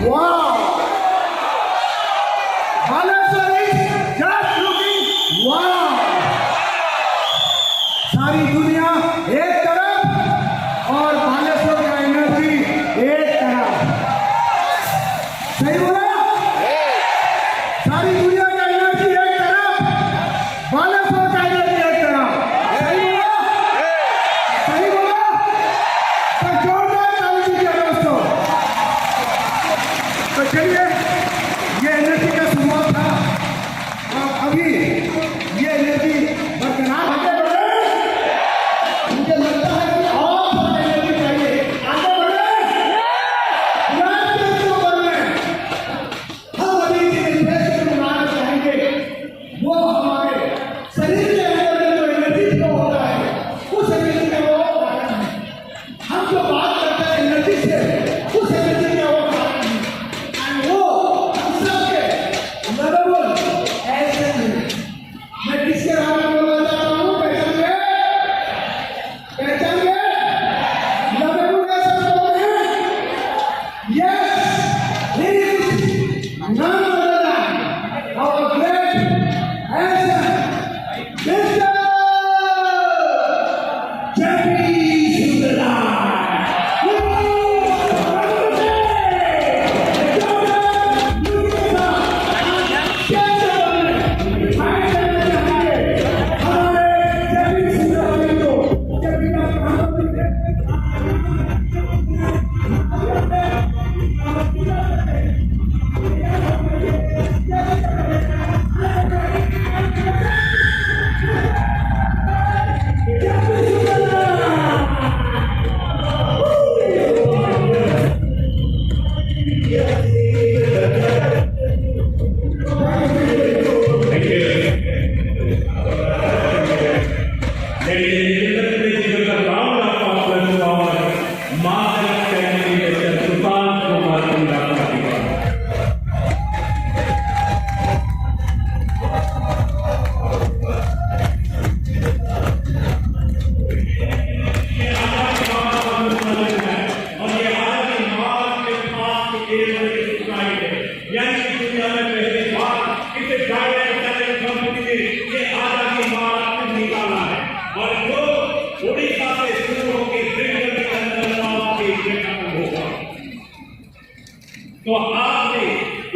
wow. Balasar is just looking wow. सारी दुनिया एक तरफ और बालेश्वर का एनर्जी एक तरफ। सही बोला? सारी दुनिया का एनर्जी एक तरफ, बालेश्वर का एनर्जी एक तरफ। सही बोला? सही बोला? तो जोरदार ताली दीजिए दोस्तों। तो चलिए, ये एनर्जी का शुरुआत था और अभी ये एनर्जी बरकरार है। मुझे लगता है कि और थोड़ा एनर्जी चाहिए। आगे बढ़े, हम अभी जिस देश को बनाना चाहेंगे वो हमारे शरीर के अंदर जो एनर्जी फ्लो होता है उस एनर्जी का वो कारण है। हम जो बात करते हैं एनर्जी से, उस एनर्जी का वो कारण है। एंड वो हम सबके लवेबल ऐसे हैं। मैं किसके बारे में बोलना चाहता हूँ? पहचान गए? लवेबल ऐसे कौन है? Yes, he is none other than our great handsome Mr. J.P. तो आपने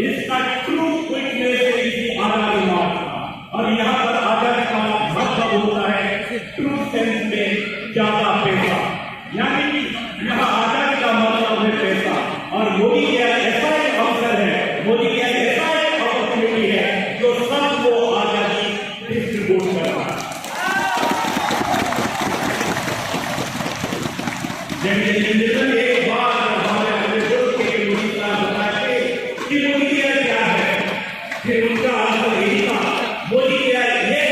इसका ट्रू विटनेस इसी आजादी मार्च का, और यहाँ पर आजादी का मतलब होता है ट्रू सेंस में ज्यादा पैसा, यानी कि यहाँ आजादी का मतलब है पैसा। और मोदी का ऐसा एक अवसर है, मोदी का ऐसा एक अपॉर्चुनिटी है जो सबको आजादी डिस्ट्रीब्यूट करता है। एक बार हमारे अपने दोस्त के मोदी साहब बताते कि मोदी क्या है, फिर उनका आंसर यही था, मोदी ये है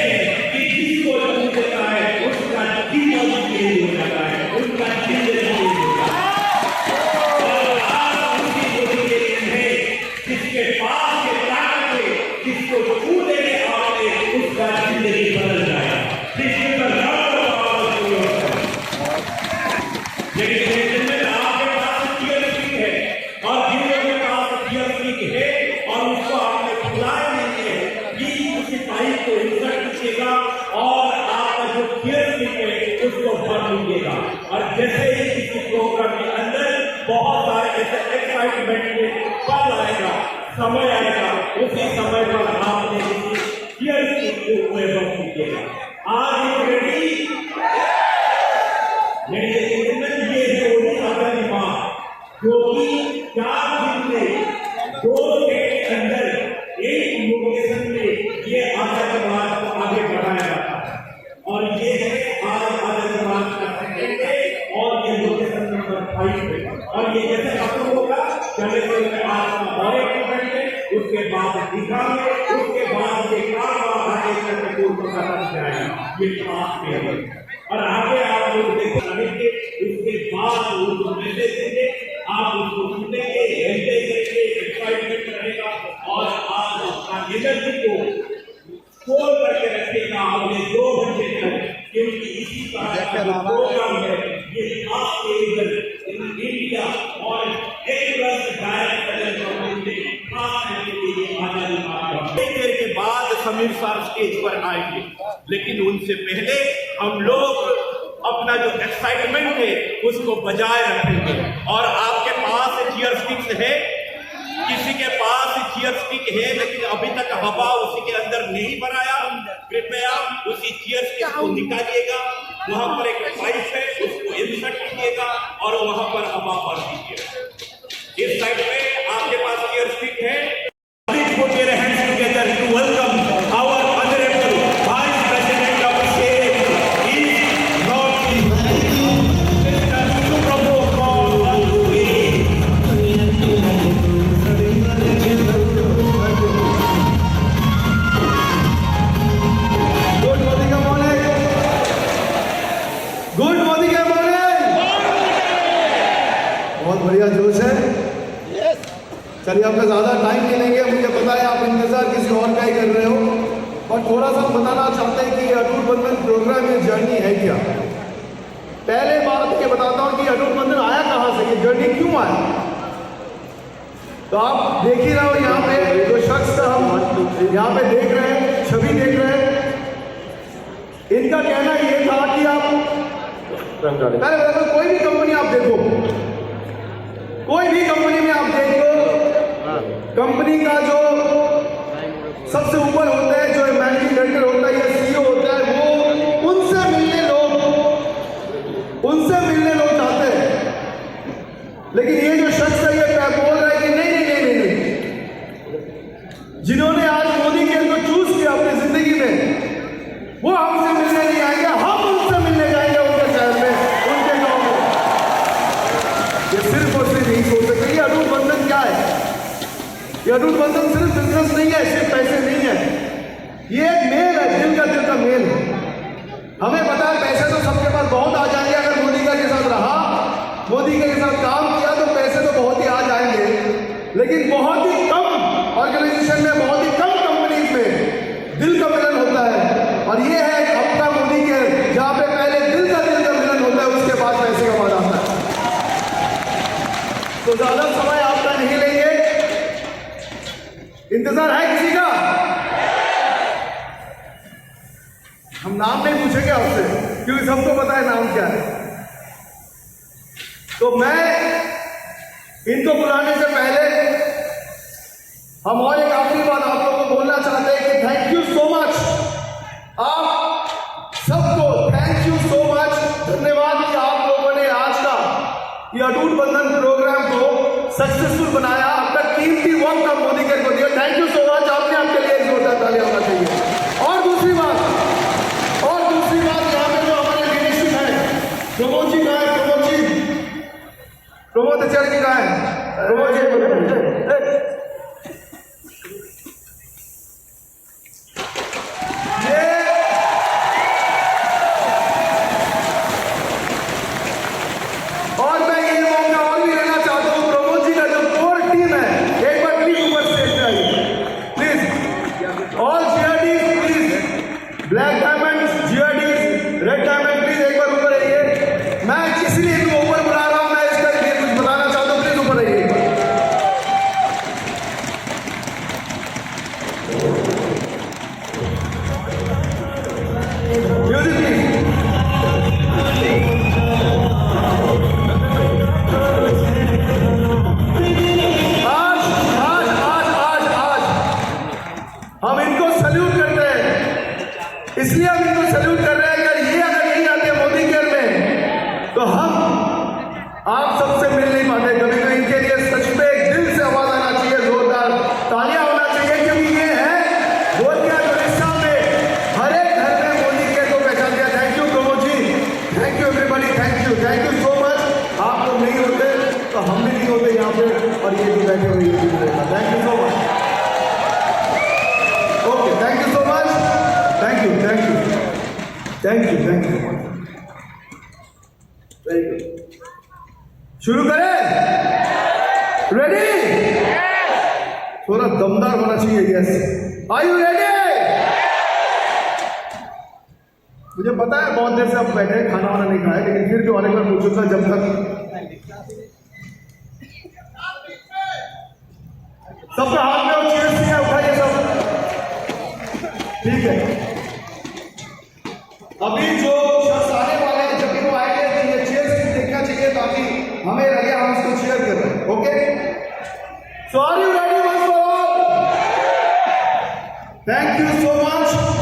कि जिसको छू देता है उसका जीवन चेंज हो जाता है, उनका जिंदगी चेंज हो जाता है। और आज उसी मोदी के लिए है जिसके पास ये ताकत है, जिसको छू देने आते उसका जिंदगी बदल जाए। लेकिन आपके पास थियोरिटिक है और जिन लोगों के पास थियोरिटिक है और उसको आपने खुलाया नहीं है, प्लीज उसी भाई को इंसल्ट कीजिएगा और आपका जो थियोरिटिक है उसको भर लीजिएगा। और जैसे ही किसी प्रोग्राम के अंदर बहुत सारे ऐसे एक्साइटमेंट के पल आएगा, समय आएगा, उसी समय पर आपने किसी थियोरिटिक को वेलकम कीजिएगा। आज रेडी जो कि 4 दिन में 2 स्टेट के अंदर एक लोकेशन में ये आजादी मार्च को आगे बढ़ाया जाता है। और ये है आज आजादी मार्च का सेकेंड डे और ये लोकेशन नंबर 5 पे। और ये जैसे खत्म होगा चले चलते आज का और एक इवेंट है, उसके बाद दीघा में, उसके बाद ये कारवा आगे करके दूर को खत्म जाएगा। ये 5 पे है और आगे आप लोग देखेंगे उसके बाद वो मैसेज देंगे, आप उसको सुनेंगे, एंजॉय करेंगे, एक्साइटमेंट रहेगा और आप अपना एनर्जी को स्टोर करके रखिएगा अगले 2 घंटे तक, क्योंकि इसी तरह का प्रोग्राम है ये आपके इधर इन इंडिया और एक plus direct Sameer sir stage पर आएंगे, लेकिन उनसे पहले हम लोग अपना जो एक्साइटमेंट है उसको बजाय रखेंगे। और आपके पास चीयर स्टिक्स है, किसी के पास चीयर स्टिक है लेकिन अभी तक हवा उसी के अंदर नहीं भराया, कृपया उसी चीयर स्टिक को निकालिएगा। वहां पर एक पाइप है, उसको इंसर्ट कीजिएगा और वहां पर हवा भर दीजिएगा। इस साइड में आपके पास चीयर स्टिक है। Put your hands together to welcome our honorable Vice President of the State, East North Mr. Suprabhu Kaur. Good morning का मॉर्निंग, गुड मॉर्निंग का मॉर्निंग। बहुत बढ़िया जोश है। चलिए आपका ज़्यादा टाइम नहीं लेंगे, मुझे पता है आप इंतज़ार किसी और का ही कर रहे हो, और थोड़ा सा बताना चाहते हैं कि अटूट बंधन प्रोग्राम में जर्नी है क्या। पहले बात ये बताता हूँ कि अटूट बंधन आया कहाँ से, ये जर्नी क्यों आया। तो आप देख ही रहे हो यहाँ पे जो शख्स हम यहाँ पे देख रहे हैं, छवि देख रहे हैं, इनका कहना ये था कि आप पहले कोई भी कंपनी आप देखो, कोई भी कंपनी में आप देखो, कंपनी का जो सबसे ऊपर होता है, जो मैनेजिंग डायरेक्टर होता है या सीईओ होता है, वो उनसे मिलने लोग चाहते हैं। लेकिन ये जो शख्स है ये बोल रहा है कि नहीं, जिन्होंने आज मोदी केयर को चूज किया अपनी जिंदगी में, वो हमसे मिलने नहीं आएंगे, हम उनसे मिलने जाएंगे उनके शहर में, उनके गांव में। ये सिर्फ और सिर्फ यही सोच सकते। ये अटूट बंधन क्या है? ये अटूट बंधन सिर्फ बिजनेस नहीं है, सिर्फ पैसे नहीं है, ये एक मेल है, दिल का मेल है। हमें पता है पैसे तो सबके पास बहुत आ जाएंगे, अगर मोदी के साथ रहा, मोदी के साथ काम किया तो पैसे तो बहुत ही आ जाएंगे, लेकिन बहुत ही कम ऑर्गेनाइजेशन में, बहुत ही कम कंपनीज में दिल का मिलन होता है। और ये है अपना मोदी केयर, जहाँ पे पहले दिल का मिलन होता है, उसके बाद पैसे का वादा आता है। तो ज्यादा समय आपका नहीं लेंगे, इंतजार है किसी का? हम नाम नहीं पूछेंगे आपसे क्योंकि सबको पता है नाम क्या है। तो मैं इनको बुलाने से पहले हम और एक आखिरी बात आप लोगों को बोलना चाहते हैं कि थैंक यू सो मच, आप सबको थैंक यू सो मच, धन्यवाद कि आप लोगों ने आज का ये अटूट बंधन प्रोग्राम को सक्सेसफुल बनाया, आपका कीमती वक्त आप मोदी केयर को दिया। थैंक यू सो मच, आपने आपके लिए जोरदार ताली होना चाहिए। और दूसरी बात यहाँ पे जो हमारे लीडरशिप है, प्रमोद जी का है, प्रमोद आचार्य जी का है, प्रमोद जी और मैं ये मौका और भी लेना चाहता हूँ, प्रमोद जी का जो कोर टीम है, एक बार प्लीज ऊपर स्टेज पे आइए please. All GRDs please, black diamond GRDs, red diamond please एक बार ऊपर आइए। मैं इसलिए इनको ऊपर बुला रहा हूँ, मैं इसका लिए कुछ बताना चाहता हूँ, प्लीज ऊपर आइए एक बार। Music please. हम इनको सल्यूट करते हैं, इसलिए हम इनको सल्यूट कर रहे हैं कि ये अगर नहीं आते मोदी केयर में तो हम आप सबसे मिल नहीं पाते कभी। तो इनके लिए सच में एक दिल से आवाज आना चाहिए, जोरदार तालियां होना चाहिए, क्योंकि ये है बोलकर उड़ीसा में हर एक घर में मोदी केयर को पहचान दिया। Thank you Pramod ji, thank you everybody, thank you so much. आप लोग नहीं होते तो हम भी नहीं होते यहाँ पे, और ये भी बैठे हुए। Thank you so much, okay, thank you so much, thank you very good. शुरू करें? रेडी? थोड़ा दमदार होना चाहिए। Yes, are you ready? मुझे पता है बहुत देर से आप बैठे, खाना वाना नहीं खाया, लेकिन फिर भी और एक बार पूछूंगा, जब तक सबका हाथ में और चीज नहीं है, उठाइए सब। ठीक है, अभी जो शख्स आने वाले हैं जब भी वो आएंगे तो ये चेयर सिर्फ देखना चाहिए ताकि हमें लगे हम उसको चेयर कर रहे हैं। Okay, so are you ready once for all? Thank you so much.